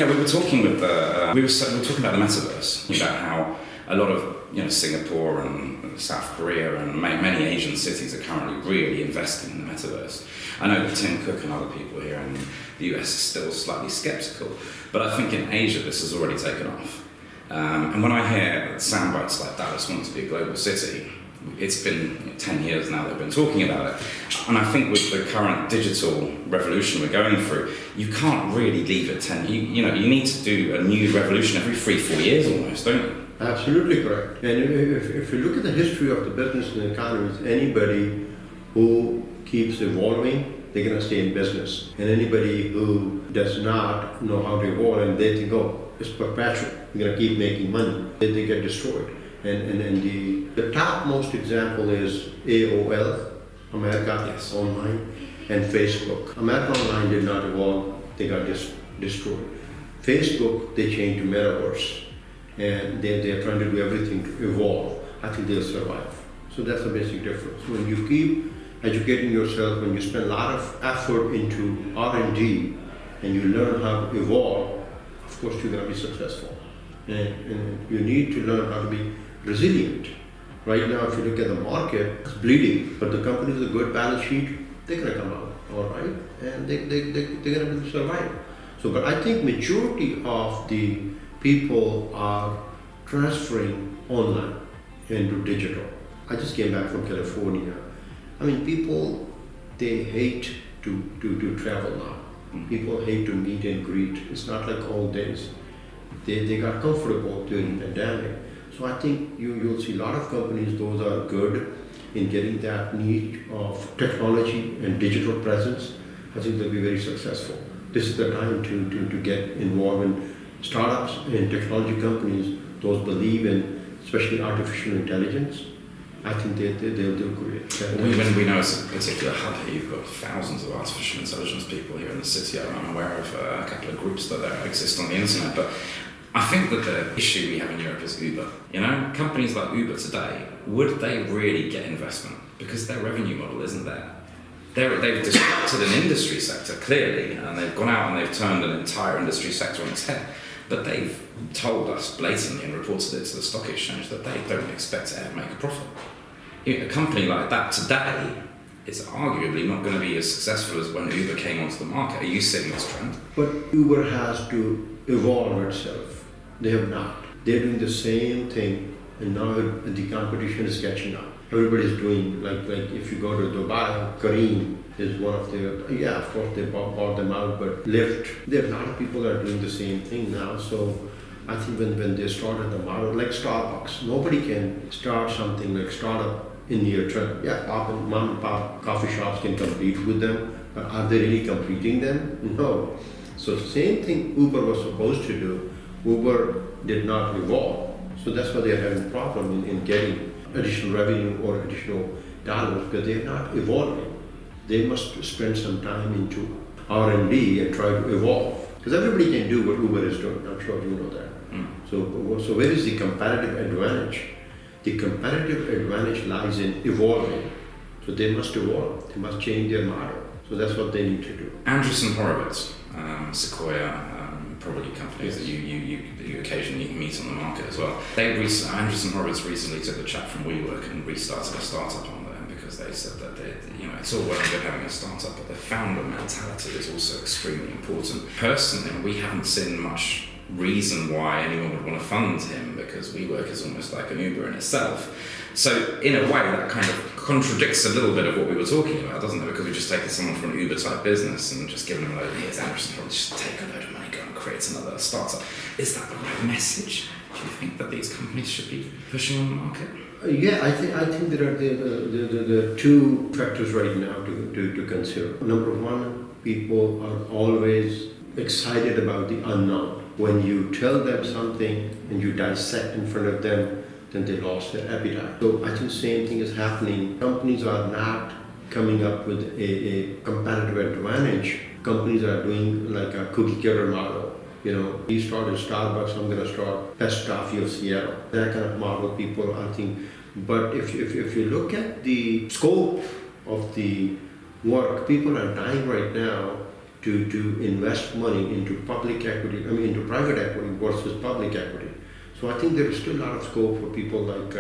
we were talking with we were talking about the metaverse, about how a lot of Singapore and South Korea and many Asian cities are currently really investing in the metaverse. I know that Tim Cook and other people here in the US are still slightly skeptical, but I think in Asia this has already taken off. And when I hear sound bites like Dallas wants to be a global city, it's been 10 years now they've been talking about it. And I think with the current digital revolution we're going through, you can't really leave it 10. You need to do a new revolution every 3-4 years almost, don't you? Absolutely correct. And if you look at the history of the business and the economies, anybody who keeps evolving, they're going to stay in business. And anybody who does not know how to evolve and they think, oh, it's perpetual, we're going to keep making money, they get destroyed. And the topmost example is AOL, America yes. Online, and Facebook. America Online did not evolve, they got destroyed. Facebook, they changed to metaverse, and they're trying to do everything to evolve. I think they'll survive. So that's the basic difference. When you keep educating yourself, when you spend a lot of effort into R&D, and you learn how to evolve, of course you're going to be successful. And you need to learn how to be resilient. Right now, if you look at the market, it's bleeding, but the companies with a good balance sheet, they're going to come out all right, and they're going to survive. So, but I think majority of the people are transferring online into digital. I just came back from California. I mean, people, they hate to travel now. People hate to meet and greet. It's not like old days. They got comfortable during the pandemic. So I think you'll see a lot of companies, those are good in getting that need of technology and digital presence. I think they'll be very successful. This is the time to get involved in startups and technology companies. Those believe in, especially artificial intelligence. I think they'll do great. When we know it's a particular hub here, you've got thousands of artificial intelligence people here in the city. I'm aware of a couple of groups that exist on the internet, but I think that the issue we have in Europe is Uber. Companies like Uber today, would they really get investment? Because their revenue model isn't there. They've disrupted an industry sector, clearly, and they've gone out and they've turned an entire industry sector on its head. But they've told us blatantly and reported it to the stock exchange that they don't expect to ever make a profit. A company like that today is arguably not going to be as successful as when Uber came onto the market. Are you seeing this trend? But Uber has to evolve itself. They have not. They're doing the same thing, and now the competition is catching up. Everybody's doing, like if you go to Dubai, Careem is one of the, of course they bought them out, but Lyft, there are a lot of people that are doing the same thing now. So I think when they started the model, like Starbucks, nobody can start something like startup in near term. Mom and pop coffee shops can compete with them, but are they really competing them? No. So same thing Uber was supposed to do. Uber did not evolve. So that's why they're having a problem in getting additional revenue or additional dollars, because they're not evolving. They must spend some time into R&D and try to evolve. Because everybody can do what Uber is doing. I'm sure you know that. So where is the competitive advantage? The competitive advantage lies in evolving. So they must evolve. They must change their model. So that's what they need to do. Andreessen Horowitz, Sequoia, probably companies that you occasionally meet on the market as well. Andreessen Horowitz recently took the chap from WeWork and restarted a startup on them because they said that it's all well and good having a startup, but the founder mentality is also extremely important. Personally, we haven't seen much reason why anyone would want to fund him, because WeWork is almost like an Uber in itself. So in a way that kind of contradicts a little bit of what we were talking about, doesn't it? Because we've just taken someone from an Uber type business and just given them a load of, here's Andreessen Horowitz, just take a load of money, go and create another startup. Is that the right message? Do you think that these companies should be pushing on the market? I think there are two factors right now to consider. Number one, people are always excited about the unknown. When you tell them something and you dissect in front of them, then they lost their appetite. So I think the same thing is happening. Companies are not coming up with a competitive advantage. Companies are doing like a cookie cutter model. He started Starbucks, I'm going to start best coffee of Seattle. That kind of model, people, I think. But if you look at the scope of the work, people are dying right now to invest money into public equity, into private equity versus public equity. So I think there is still a lot of scope for people like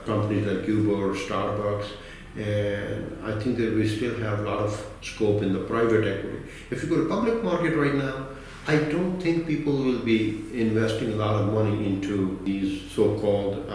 companies like Uber or Starbucks, and I think that we still have a lot of scope in the private equity. If you go to public market right now, I don't think people will be investing a lot of money into these so-called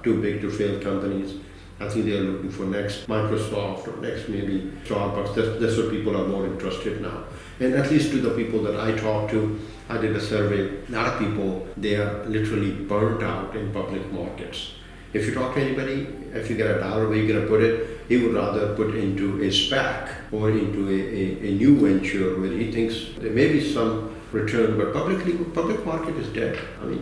too big to fail companies. I think they are looking for next Microsoft or next maybe Starbucks. That's what people are more interested now. And at least to the people that I talk to, I did a survey. A lot of people, they are literally burnt out in public markets. If you talk to anybody, if you get a dollar where you're going to put it, he would rather put into a SPAC or into a new venture where he thinks there may be some return, but public market is dead.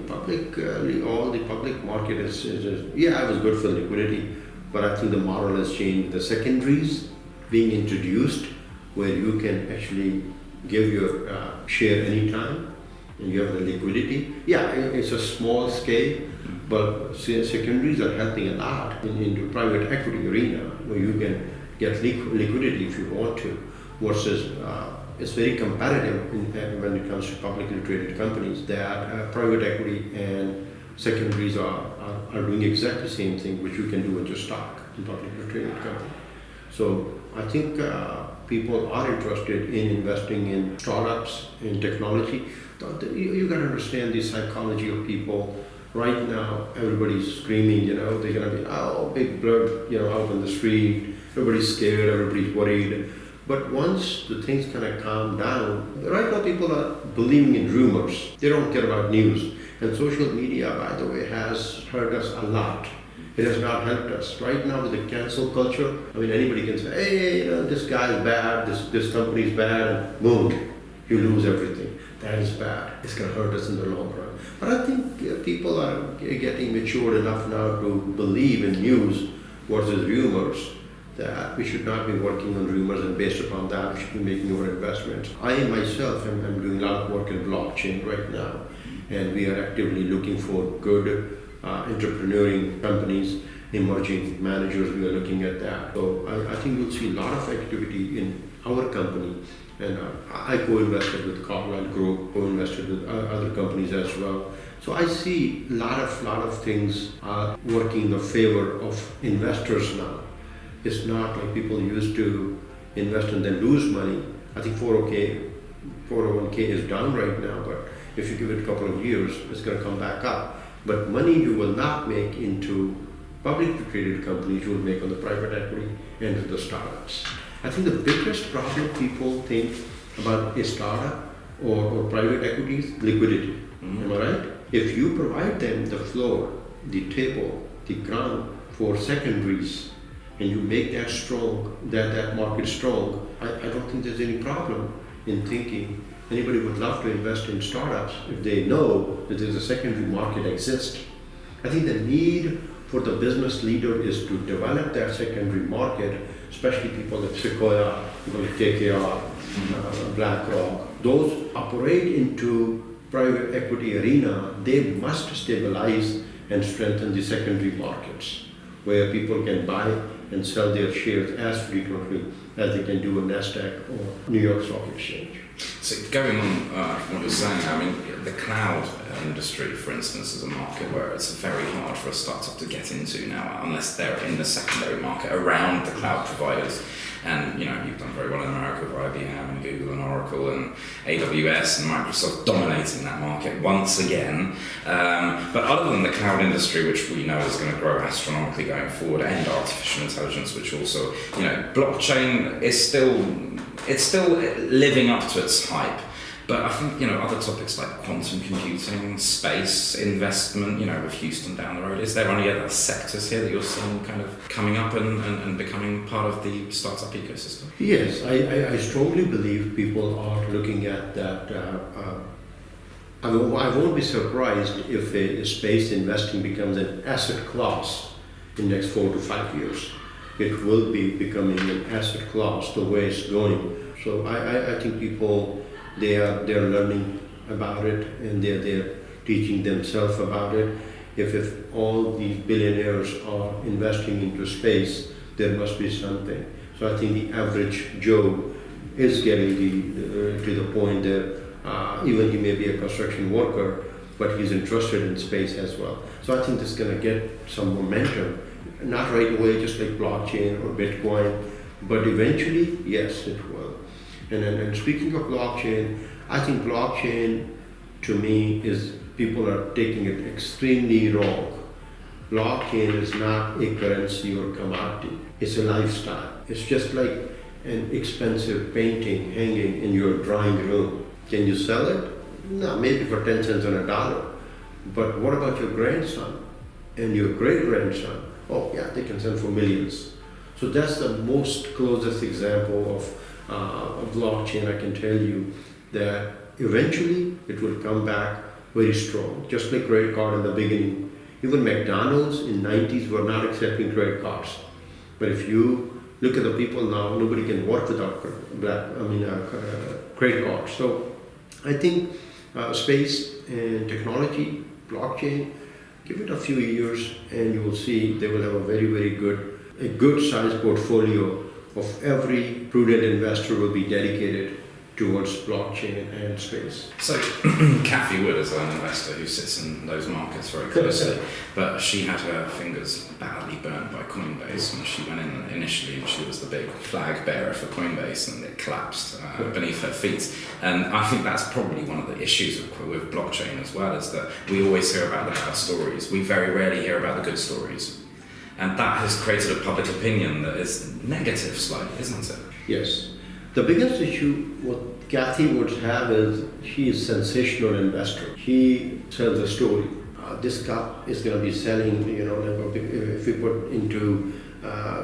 Publicly, all the public market is it was good for liquidity, but I think the model has changed. The secondaries being introduced where you can actually give your share anytime and you have the liquidity. Yeah, it's a small scale, but secondaries are helping a lot in the private equity arena where you can get liquidity if you want to, versus it's very competitive when it comes to publicly traded companies that private equity and secondaries are doing exactly the same thing which you can do with your stock in publicly traded company. So I think people are interested in investing in startups, in technology. You got to understand the psychology of people. Right now, everybody's screaming, they're going to be, big blood, out on the street. Everybody's scared, everybody's worried. But once the things kind of calm down, right now people are believing in rumors. They don't care about news. And social media, by the way, has hurt us a lot. It has not helped us. Right now with the cancel culture, anybody can say, hey, this guy's bad, this company's bad, and boom, you lose everything. That is bad. It's going to hurt us in the long run. But I think people are getting matured enough now to believe in news versus rumors, that we should not be working on rumors, and based upon that we should be making our investments. I myself am doing a lot of work in blockchain right now, and we are actively looking for good entrepreneuring companies, emerging managers. We are looking at that. So I think you'll see a lot of activity in our company, and I co-invested with Carlyle Group, co-invested with other companies as well. So I see a lot of things are working in the favor of investors now. It's not like people used to invest and then lose money. I think 401k is down right now, but if you give it a couple of years, it's going to come back up. But money you will not make into publicly traded companies, you will make on the private equity and the startups. I think the biggest problem people think about a startup or private equity is liquidity. Am I right? If you provide them the floor, the table, the ground for secondaries, and you make that strong, that market strong, I don't think there's any problem in thinking anybody would love to invest in startups if they know that there's a secondary market exists. I think the need for the business leader is to develop that secondary market, especially people like Sequoia, people like KKR, BlackRock. Those operate into private equity arena. They must stabilize and strengthen the secondary markets where people can buy and sell their shares as frequently as they can do a NASDAQ or New York Stock Exchange. So going on what you're saying, the cloud industry, for instance, is a market where it's very hard for a startup to get into now unless they're in the secondary market around the cloud providers. And you've done very well in America with IBM and Google and Oracle and AWS and Microsoft dominating that market once again. But other than the cloud industry, which we know is going to grow astronomically going forward, and artificial intelligence, which also, blockchain is still living up to its hype. But I think, other topics like quantum computing, space, investment, with Houston down the road, is there any other sectors here that you're seeing kind of coming up and becoming part of the startup ecosystem? Yes, I strongly believe people are looking at that. I won't be surprised if a space investing becomes an asset class in the next 4 to 5 years. It will be becoming an asset class the way it's going. So I think people, they're learning about it, and they're teaching themselves about it. If all these billionaires are investing into space, there must be something. So I think the average Joe is getting to the point that even he may be a construction worker, but he's interested in space as well. So I think this is going to get some momentum, not right away, just like blockchain or Bitcoin, but eventually, yes, it will. And speaking of blockchain, I think blockchain to me is people are taking it extremely wrong. Blockchain is not a currency or commodity. It's a lifestyle. It's just like an expensive painting hanging in your drawing room. Can you sell it? No, maybe for 10 cents on a dollar. But what about your grandson and your great-grandson? Oh yeah, they can sell for millions. So that's the most closest example of blockchain. I can tell you that eventually it will come back very strong, just like credit card in the beginning. Even McDonald's in 90s were not accepting credit cards. But if you look at the people now, nobody can work without credit cards. So I think space and technology, blockchain, give it a few years and you will see they will have a very good sized portfolio of every prudent investor will be dedicated towards blockchain and space. So Kathy Wood is an investor who sits in those markets very closely, but she had her fingers badly burnt by Coinbase when she went in initially, and she was the big flag bearer for Coinbase, and it collapsed beneath her feet. And I think that's probably one of the issues with blockchain as well, is that we always hear about the bad stories. We very rarely hear about the good stories. And that has created a public opinion that is negative slightly, isn't it? Yes. The biggest issue what Kathy would have is she is a sensational investor. She sells a story. This cup is going to be selling, like if we put into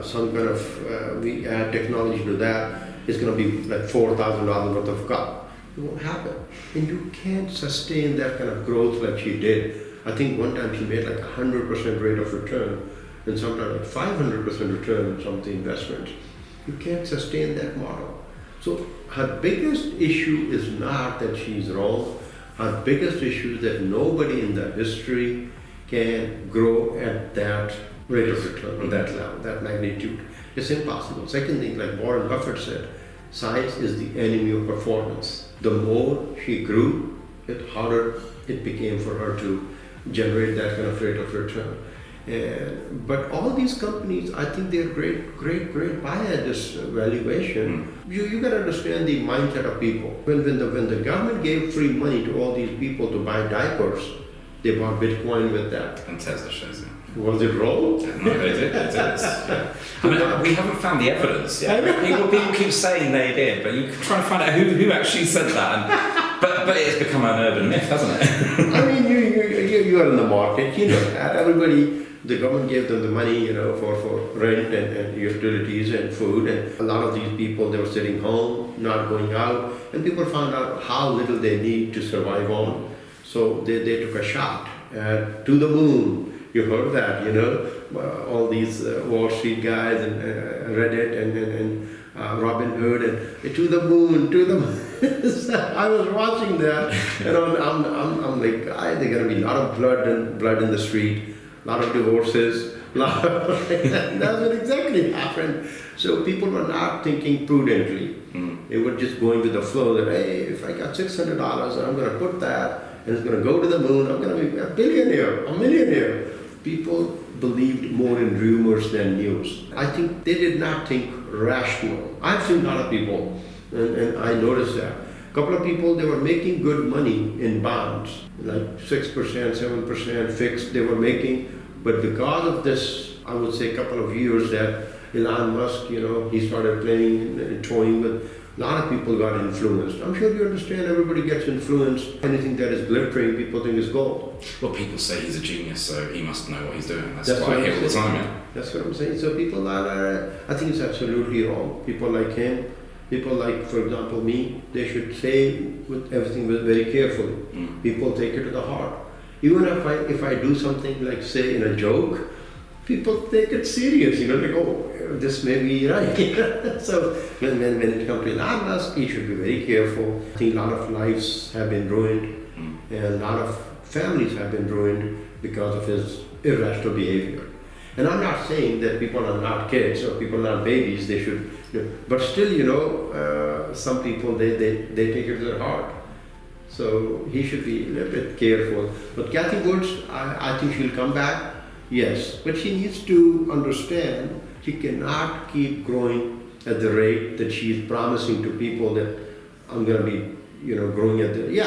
some kind of, we add technology to that, it's going to be like $4,000 worth of cup. It won't happen. And you can't sustain that kind of growth like she did. I think one time she made like 100% rate of return, and sometimes like 500% return on some of the investments. You can't sustain that model. So her biggest issue is not that she's wrong. Her biggest issue is that nobody in the history can grow at that rate of return, or that level, that magnitude. It's impossible. Second thing, like Warren Buffett said, size is the enemy of performance. The more she grew, the harder it became for her to generate that kind of rate of return. But all these companies, I think they're great buy at this valuation. You got to understand the mindset of people. When the government gave free money to all these people to buy diapers, they bought Bitcoin with that. And Tesla shares it. Was it wrong? Yeah, no, they did. I mean, we haven't found the evidence yet. People keep saying they did, but you can try and find out who actually said that. But it's become an urban myth, hasn't it? I mean, you are in the market, you know that. Everybody, the government gave them the money, for rent and utilities and food. And a lot of these people, they were sitting home, not going out. And people found out how little they need to survive on. So they took a shot to the moon. You heard that, all these Wall Street guys and Reddit and Robin Hood and to the moon. I was watching that, I'm like, they're gonna be a lot of blood in the street, a lot of divorces, that's what exactly happened. So people were not thinking prudently. They were just going with the flow that, hey, if I got $600 and I'm gonna put that and it's gonna go to the moon, I'm gonna be a billionaire, a millionaire. People believed more in rumors than news. I think they did not think rational. I've seen a lot of people, and I noticed that. A couple of people, they were making good money in bonds, like 6%, 7% fixed they were making. But because of this, I would say a couple of years that Elon Musk, he started playing and toying with, a lot of people got influenced. I'm sure you understand everybody gets influenced. Anything that is glittering, people think is gold. Well, people say he's a genius, so he must know what he's doing. That's what I hear all the time. Yeah. That's what I'm saying. So people are, I think it's absolutely wrong. People like him, people like, for example, me, they should say with everything very carefully. People take it to the heart. Even if I do something like say in a joke, people take it serious, like, oh, this may be right. So when it comes to Elon Musk, he should be very careful. I think a lot of lives have been ruined, and a lot of families have been ruined because of his irrational behavior. And I'm not saying that people are not kids or people are not babies, they should, but still, some people, they take it to their heart. So he should be a little bit careful. But Kathy Woods, I think she'll come back, yes. But she needs to understand she cannot keep growing at the rate that she's promising to people that I'm going to be, growing at the,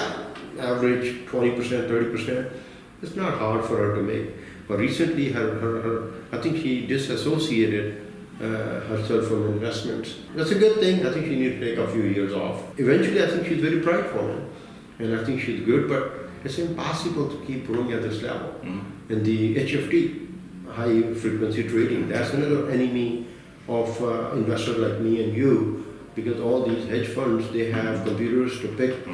average 20%, 30%. It's not hard for her to make. But recently, I think she disassociated herself from investments. That's a good thing. I think she needs to take a few years off. Eventually, I think she's very bright woman, and I think she's good. But it's impossible to keep growing at this level. And the HFT, high frequency trading, that's another enemy of investors like me and you, because all these hedge funds, they have computers to pick,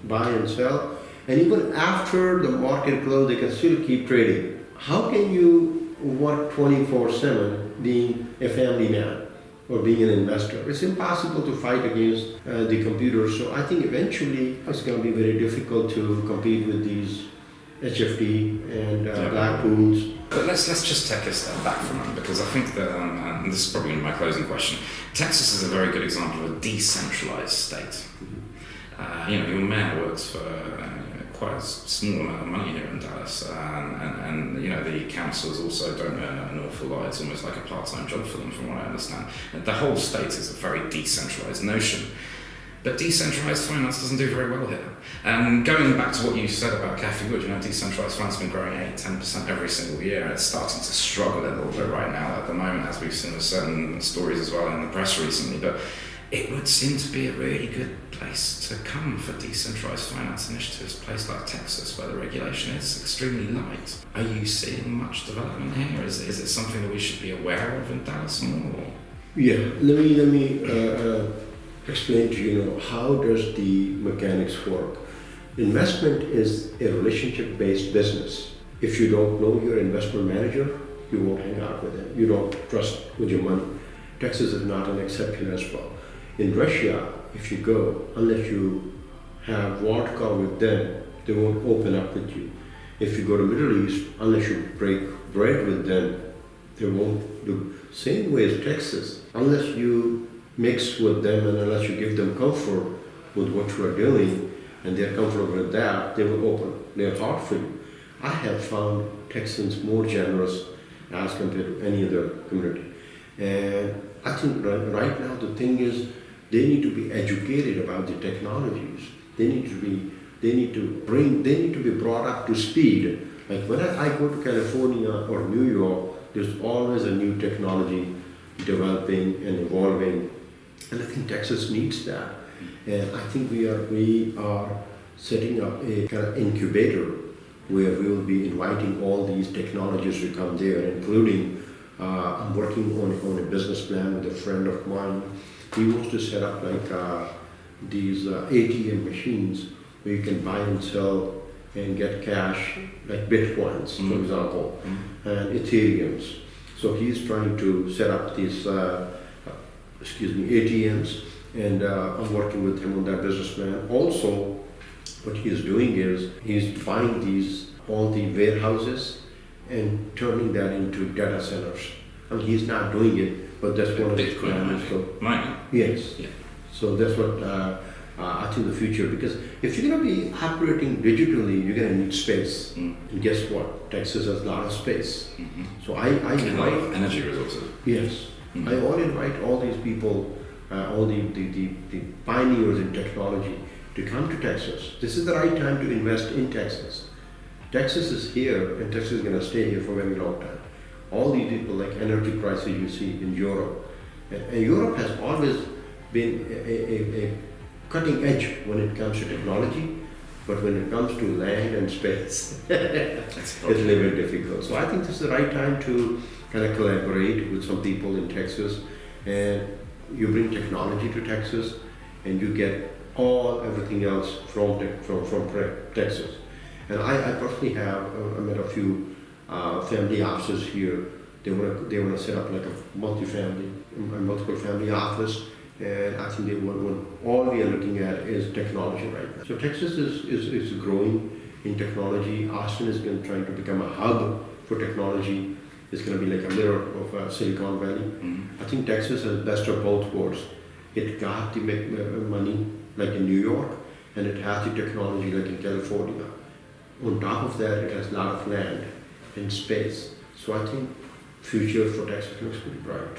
buy and sell, and even after the market close, they can still keep trading. How can you work 24/7 being a family man or being an investor? It's impossible to fight against the computers. So I think eventually it's going to be very difficult to compete with these HFT and black pools. But let's just take a step back for a moment, because I think that, and this is probably my closing question, Texas is a very good example of a decentralized state. Your mayor works for quite a small amount of money here in Dallas, and the councils also don't earn an awful lot. It's almost like a part-time job for them, from what I understand. And the whole state is a very decentralized notion. But decentralized finance doesn't do very well here. And going back to what you said about Cathie Wood, decentralized finance has been growing 8-10% every single year, and it's starting to struggle a little bit right now at the moment, as we've seen with certain stories as well in the press recently. But it would seem to be a really good place to come for decentralized finance initiatives, a place like Texas, where the regulation is extremely light. Are you seeing much development here? Is it something that we should be aware of in Dallas more? Yeah, let me explain to you, how does the mechanics work. Investment is a relationship-based business. If you don't know your investment manager, you won't hang out with him. You don't trust with your money. Texas is not an exception as well. In Russia, if you go, unless you have vodka with them, they won't open up with you. If you go to Middle East, unless you break bread with them, they won't do. Same way as Texas, unless you mix with them and unless you give them comfort with what you are doing and they're comfortable with that, they will open their heart for you. I have found Texans more generous as compared to any other community. And I think right now the thing is they need to be educated about the technologies. They need to be brought up to speed. Like when I go to California or New York, there's always a new technology developing and evolving. And I think Texas needs that. And I think we are setting up a kind of incubator where we will be inviting all these technologies to come there, including I'm working on a business plan with a friend of mine. He wants to set up like these ATM machines where you can buy and sell and get cash, like Bitcoins, for example, and Ethereums. So he's trying to set up these ATMs, and I'm working with him on that business plan. Also, what he's doing is he's buying all the warehouses and turning that into data centers. I mean, he's not doing it, but that's one of his plans. So, yes. Yeah. So that's what I think the future, because if you're going to be operating digitally, you're going to need space. And guess what? Texas has a lot of space. So I invite a lot of energy resources. Yes. I all invite all these people, all the pioneers in technology to come to Texas. This is the right time to invest in Texas. Texas is here, and Texas is going to stay here for a very long time. All these people, like energy crisis you see in Europe. And Europe has always been a cutting edge when it comes to technology, but when it comes to land and space, it's a little bit difficult. So I think this is the right time to kind of collaborate with some people in Texas, and you bring technology to Texas, and you get everything else from Texas. And I personally have I met a few family offices here. They want to set up like a multiple family office, and I think all we are looking at is technology right now. So Texas is growing in technology. Austin is trying to become a hub for technology, It's going to be like a mirror of Silicon Valley. I think Texas has best of both worlds. It got the money like in New York, and it has the technology like in California. On top of that, it has a lot of land and space. So I think future for Texas looks pretty bright.